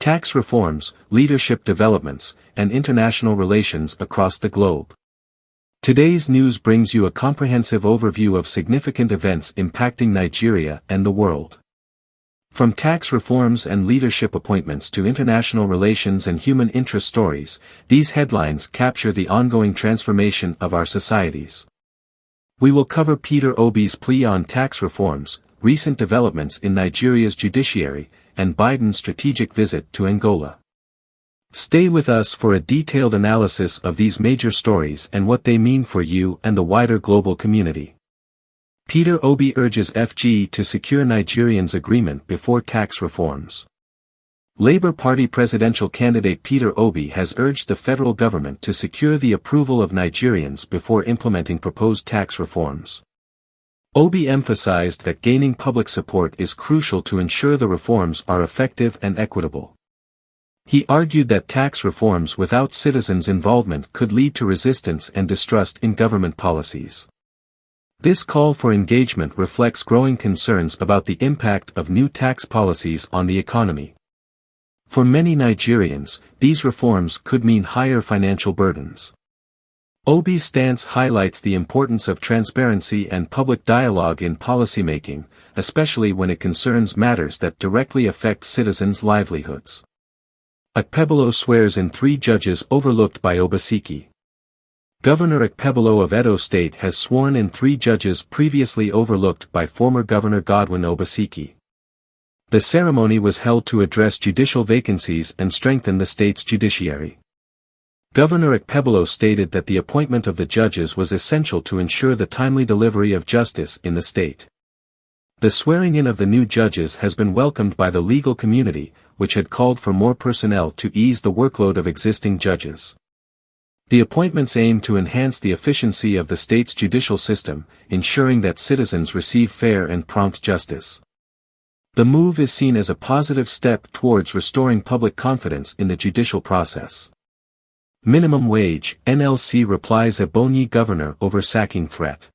tax reforms, leadership developments, and international relations across the globe. Today's news brings you a comprehensive overview of significant events impacting Nigeria and the world. From tax reforms and leadership appointments to international relations and human interest stories, these headlines capture the ongoing transformation of our societies. We will cover Peter Obi's plea on tax reforms, recent developments in Nigeria's judiciary, and Biden's strategic visit to Angola. Stay with us for a detailed analysis of these major stories and what they mean for you and the wider global community. Peter Obi urges FG to secure Nigerians' agreement before tax reforms. Labour Party presidential candidate Peter Obi has urged the federal government to secure the approval of Nigerians before implementing proposed tax reforms. Obi emphasized that gaining public support is crucial to ensure the reforms are effective and equitable. He argued that tax reforms without citizens' involvement could lead to resistance and distrust in government policies. This call for engagement reflects growing concerns about the impact of new tax policies on the economy. For many Nigerians, these reforms could mean higher financial burdens. Obi's stance highlights the importance of transparency and public dialogue in policymaking, especially when it concerns matters that directly affect citizens' livelihoods. Akpebolo swears in 3 judges overlooked by Obaseki. Governor Akpebolo of Edo State has sworn in 3 judges previously overlooked by former Governor Godwin Obaseki. The ceremony was held to address judicial vacancies and strengthen the state's judiciary. Governor Akpebolo stated that the appointment of the judges was essential to ensure the timely delivery of justice in the state. The swearing-in of the new judges has been welcomed by the legal community, which had called for more personnel to ease the workload of existing judges. The appointments aim to enhance the efficiency of the state's judicial system, ensuring that citizens receive fair and prompt justice. The move is seen as a positive step towards restoring public confidence in the judicial process. Minimum wage, NLC replies Ebonyi governor over sacking threat.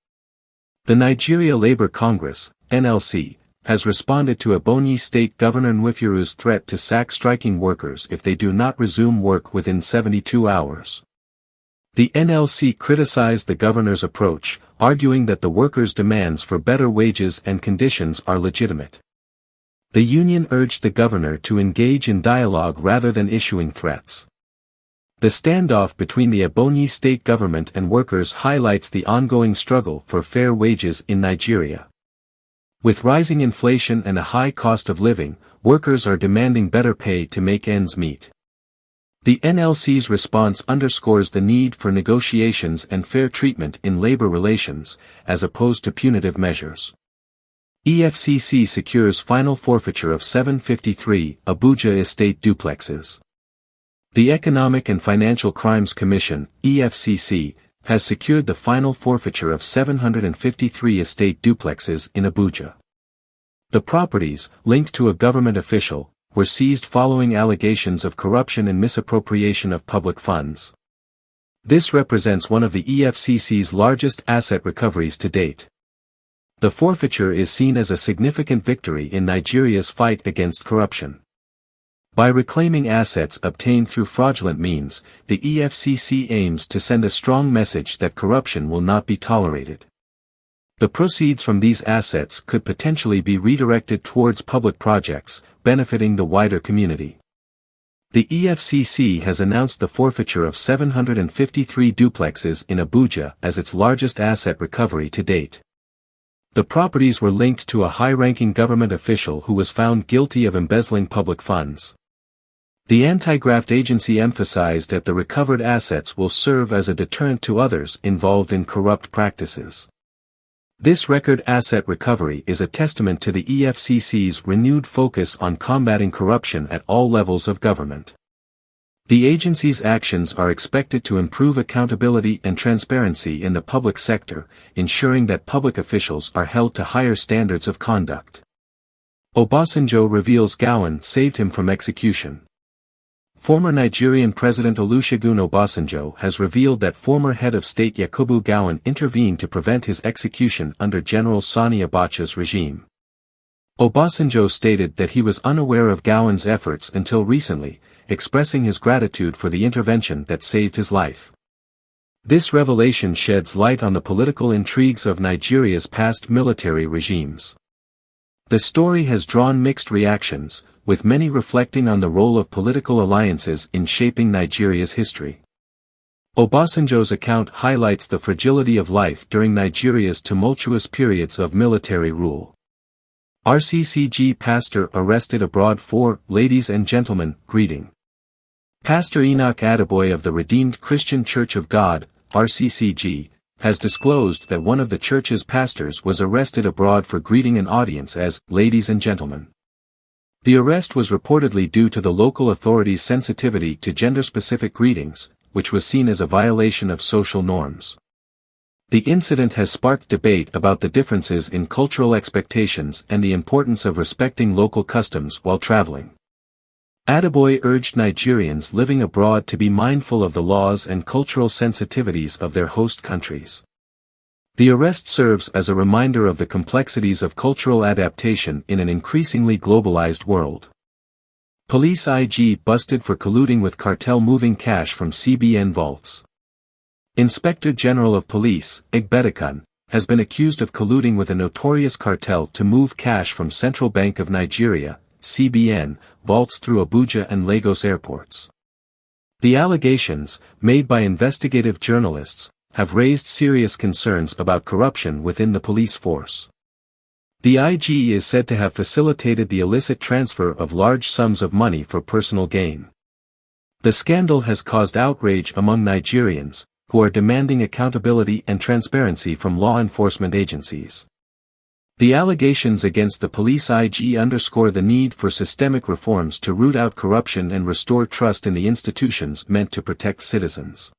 The Nigeria Labour Congress, NLC, has responded to Ebonyi State Governor Nwifiru's threat to sack striking workers if they do not resume work within 72 hours. The NLC criticized the governor's approach, arguing that the workers' demands for better wages and conditions are legitimate. The union urged the governor to engage in dialogue rather than issuing threats. The standoff between the Ebonyi state government and workers highlights the ongoing struggle for fair wages in Nigeria. With rising inflation and a high cost of living, workers are demanding better pay to make ends meet. The NLC's response underscores the need for negotiations and fair treatment in labor relations, as opposed to punitive measures. EFCC secures final forfeiture of 753 Abuja estate duplexes. The Economic and Financial Crimes Commission, EFCC, has secured the final forfeiture of 753 estate duplexes in Abuja. The properties, linked to a government official, were seized following allegations of corruption and misappropriation of public funds. This represents one of the EFCC's largest asset recoveries to date. The forfeiture is seen as a significant victory in Nigeria's fight against corruption. By reclaiming assets obtained through fraudulent means, the EFCC aims to send a strong message that corruption will not be tolerated. The proceeds from these assets could potentially be redirected towards public projects, benefiting the wider community. The EFCC has announced the forfeiture of 753 duplexes in Abuja as its largest asset recovery to date. The properties were linked to a high-ranking government official who was found guilty of embezzling public funds. The anti-graft agency emphasized that the recovered assets will serve as a deterrent to others involved in corrupt practices. This record asset recovery is a testament to the EFCC's renewed focus on combating corruption at all levels of government. The agency's actions are expected to improve accountability and transparency in the public sector, ensuring that public officials are held to higher standards of conduct. Obasanjo reveals Gowon saved him from execution. Former Nigerian President Olusegun Obasanjo has revealed that former head of state Yakubu Gowon intervened to prevent his execution under General Sani Abacha's regime. Obasanjo stated that he was unaware of Gowon's efforts until recently, expressing his gratitude for the intervention that saved his life. This revelation sheds light on the political intrigues of Nigeria's past military regimes. The story has drawn mixed reactions, with many reflecting on the role of political alliances in shaping Nigeria's history. Obasanjo's account highlights the fragility of life during Nigeria's tumultuous periods of military rule. RCCG pastor arrested abroad for, ladies and gentlemen, greeting. Pastor Enoch Adeboye of the Redeemed Christian Church of God, RCCG, has disclosed that one of the church's pastors was arrested abroad for greeting an audience as, ladies and gentlemen. The arrest was reportedly due to the local authorities' sensitivity to gender-specific greetings, which was seen as a violation of social norms. The incident has sparked debate about the differences in cultural expectations and the importance of respecting local customs while traveling. Adeboye urged Nigerians living abroad to be mindful of the laws and cultural sensitivities of their host countries. The arrest serves as a reminder of the complexities of cultural adaptation in an increasingly globalized world. Police IG busted for colluding with cartel moving cash from CBN vaults. Inspector General of Police, Igbedekan, has been accused of colluding with a notorious cartel to move cash from Central Bank of Nigeria, CBN, vaults through Abuja and Lagos airports. The allegations, made by investigative journalists, have raised serious concerns about corruption within the police force. The IG is said to have facilitated the illicit transfer of large sums of money for personal gain. The scandal has caused outrage among Nigerians, who are demanding accountability and transparency from law enforcement agencies. The allegations against the police IG underscore the need for systemic reforms to root out corruption and restore trust in the institutions meant to protect citizens.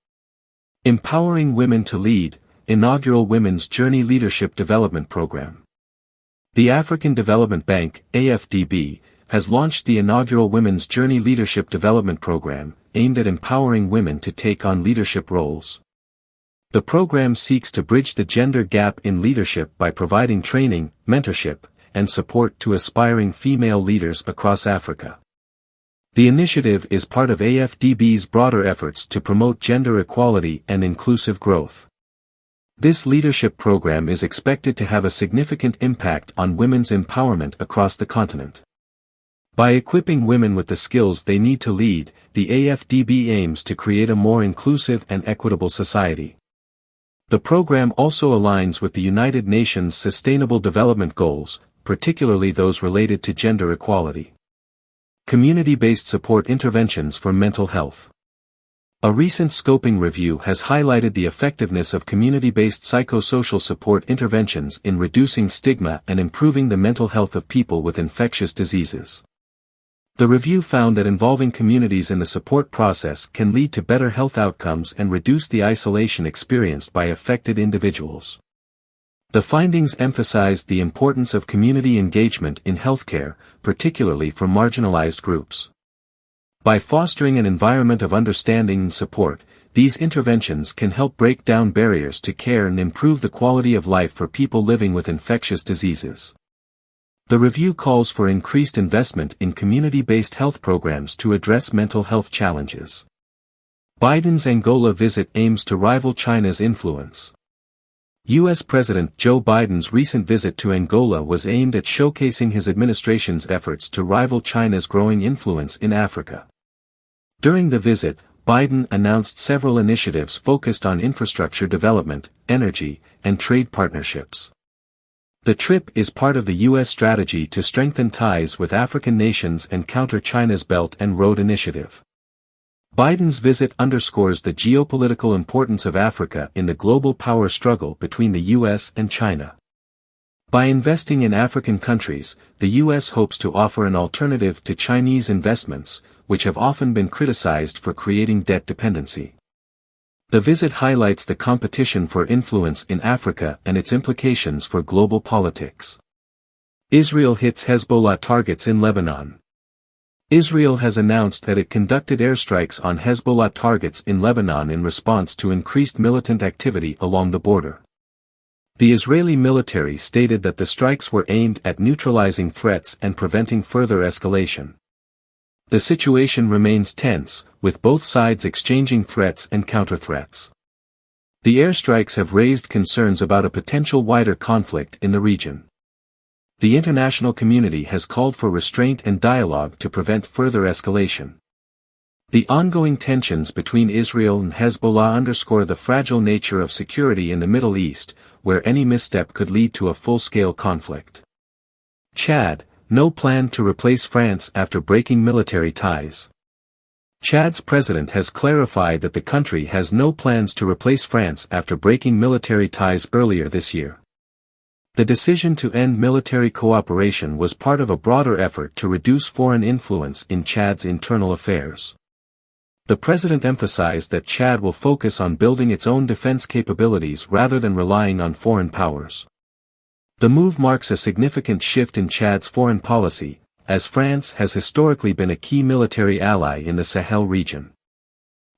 Empowering Women to Lead, Inaugural Women's Journey Leadership Development Program. The African Development Bank, AFDB, has launched the inaugural Women's Journey Leadership Development Program, aimed at empowering women to take on leadership roles. The program seeks to bridge the gender gap in leadership by providing training, mentorship, and support to aspiring female leaders across Africa. The initiative is part of AFDB's broader efforts to promote gender equality and inclusive growth. This leadership program is expected to have a significant impact on women's empowerment across the continent. By equipping women with the skills they need to lead, the AFDB aims to create a more inclusive and equitable society. The program also aligns with the United Nations Sustainable Development Goals, particularly those related to gender equality. Community-based support interventions for mental health. A recent scoping review has highlighted the effectiveness of community-based psychosocial support interventions in reducing stigma and improving the mental health of people with infectious diseases. The review found that involving communities in the support process can lead to better health outcomes and reduce the isolation experienced by affected individuals. The findings emphasized the importance of community engagement in healthcare, particularly for marginalized groups. By fostering an environment of understanding and support, these interventions can help break down barriers to care and improve the quality of life for people living with infectious diseases. The review calls for increased investment in community-based health programs to address mental health challenges. Biden's Angola visit aims to rival China's influence. U.S. President Joe Biden's recent visit to Angola was aimed at showcasing his administration's efforts to rival China's growing influence in Africa. During the visit, Biden announced several initiatives focused on infrastructure development, energy, and trade partnerships. The trip is part of the U.S. strategy to strengthen ties with African nations and counter China's Belt and Road Initiative. Biden's visit underscores the geopolitical importance of Africa in the global power struggle between the U.S. and China. By investing in African countries, the U.S. hopes to offer an alternative to Chinese investments, which have often been criticized for creating debt dependency. The visit highlights the competition for influence in Africa and its implications for global politics. Israel hits Hezbollah targets in Lebanon. Israel has announced that it conducted airstrikes on Hezbollah targets in Lebanon in response to increased militant activity along the border. The Israeli military stated that the strikes were aimed at neutralizing threats and preventing further escalation. The situation remains tense, with both sides exchanging threats and counter-threats. The airstrikes have raised concerns about a potential wider conflict in the region. The international community has called for restraint and dialogue to prevent further escalation. The ongoing tensions between Israel and Hezbollah underscore the fragile nature of security in the Middle East, where any misstep could lead to a full-scale conflict. Chad, no plan to replace France after breaking military ties. Chad's president has clarified that the country has no plans to replace France after breaking military ties earlier this year. The decision to end military cooperation was part of a broader effort to reduce foreign influence in Chad's internal affairs. The president emphasized that Chad will focus on building its own defense capabilities rather than relying on foreign powers. The move marks a significant shift in Chad's foreign policy, as France has historically been a key military ally in the Sahel region.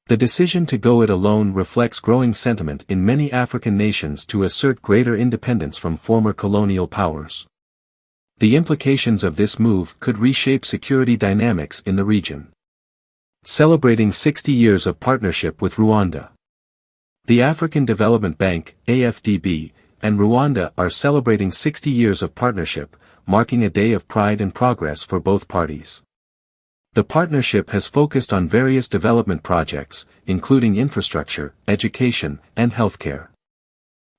The decision to go it alone reflects growing sentiment in many African nations to assert greater independence from former colonial powers. The implications of this move could reshape security dynamics in the region. Celebrating 60 years of partnership with Rwanda. The African Development Bank, AFDB, and Rwanda are celebrating 60 years of partnership, marking a day of pride and progress for both parties. The partnership has focused on various development projects, including infrastructure, education, and healthcare.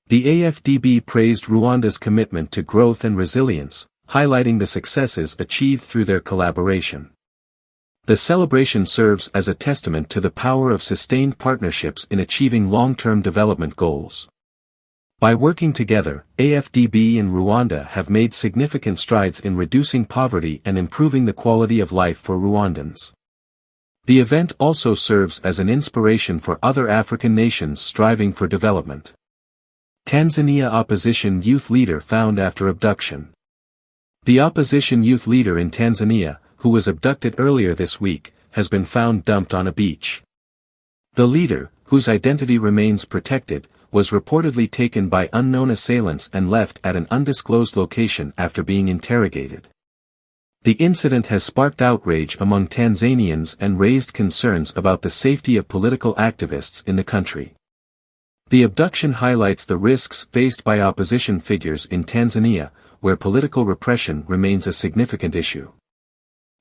The AFDB praised Rwanda's commitment to growth and resilience, highlighting the successes achieved through their collaboration. The celebration serves as a testament to the power of sustained partnerships in achieving long-term development goals. By working together, AFDB and Rwanda have made significant strides in reducing poverty and improving the quality of life for Rwandans. The event also serves as an inspiration for other African nations striving for development. Tanzania opposition youth leader found after abduction. The opposition youth leader in Tanzania, who was abducted earlier this week, has been found dumped on a beach. The leader, whose identity remains protected, was reportedly taken by unknown assailants and left at an undisclosed location after being interrogated. The incident has sparked outrage among Tanzanians and raised concerns about the safety of political activists in the country. The abduction highlights the risks faced by opposition figures in Tanzania, where political repression remains a significant issue.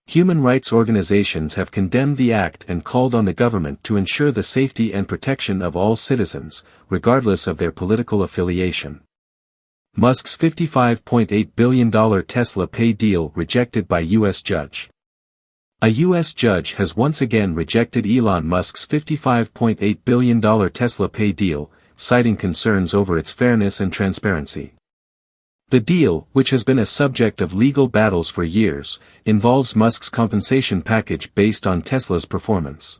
Human rights organizations have condemned the act and called on the government to ensure the safety and protection of all citizens, regardless of their political affiliation. Musk's $55.8 billion Tesla pay deal rejected by U.S. judge. A U.S. judge has once again rejected Elon Musk's $55.8 billion Tesla pay deal, citing concerns over its fairness and transparency. The deal, which has been a subject of legal battles for years, involves Musk's compensation package based on Tesla's performance.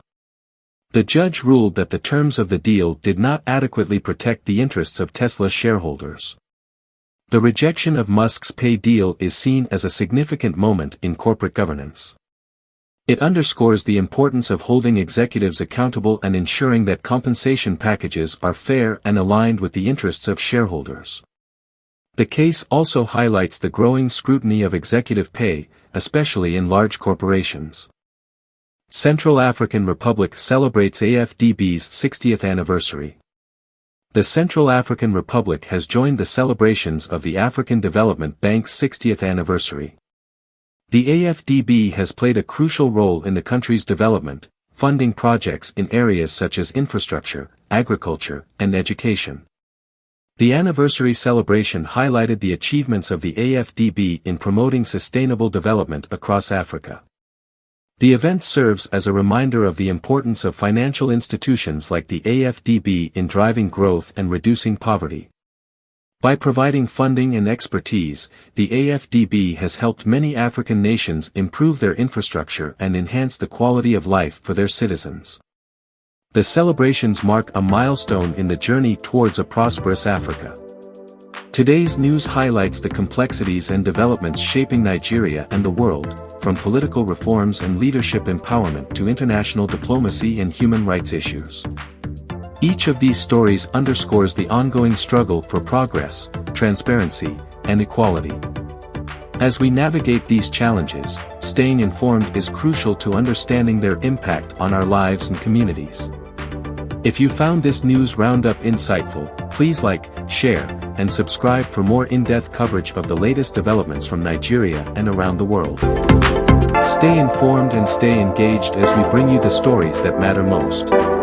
The judge ruled that the terms of the deal did not adequately protect the interests of Tesla's shareholders. The rejection of Musk's pay deal is seen as a significant moment in corporate governance. It underscores the importance of holding executives accountable and ensuring that compensation packages are fair and aligned with the interests of shareholders. The case also highlights the growing scrutiny of executive pay, especially in large corporations. Central African Republic celebrates AFDB's 60th anniversary. The Central African Republic has joined the celebrations of the African Development Bank's 60th anniversary. The AFDB has played a crucial role in the country's development, funding projects in areas such as infrastructure, agriculture, and education. The anniversary celebration highlighted the achievements of the AFDB in promoting sustainable development across Africa. The event serves as a reminder of the importance of financial institutions like the AFDB in driving growth and reducing poverty. By providing funding and expertise, the AFDB has helped many African nations improve their infrastructure and enhance the quality of life for their citizens. The celebrations mark a milestone in the journey towards a prosperous Africa. Today's news highlights the complexities and developments shaping Nigeria and the world, from political reforms and leadership empowerment to international diplomacy and human rights issues. Each of these stories underscores the ongoing struggle for progress, transparency, and equality. As we navigate these challenges, staying informed is crucial to understanding their impact on our lives and communities. If you found this news roundup insightful, please like, share, and subscribe for more in-depth coverage of the latest developments from Nigeria and around the world. Stay informed and stay engaged as we bring you the stories that matter most.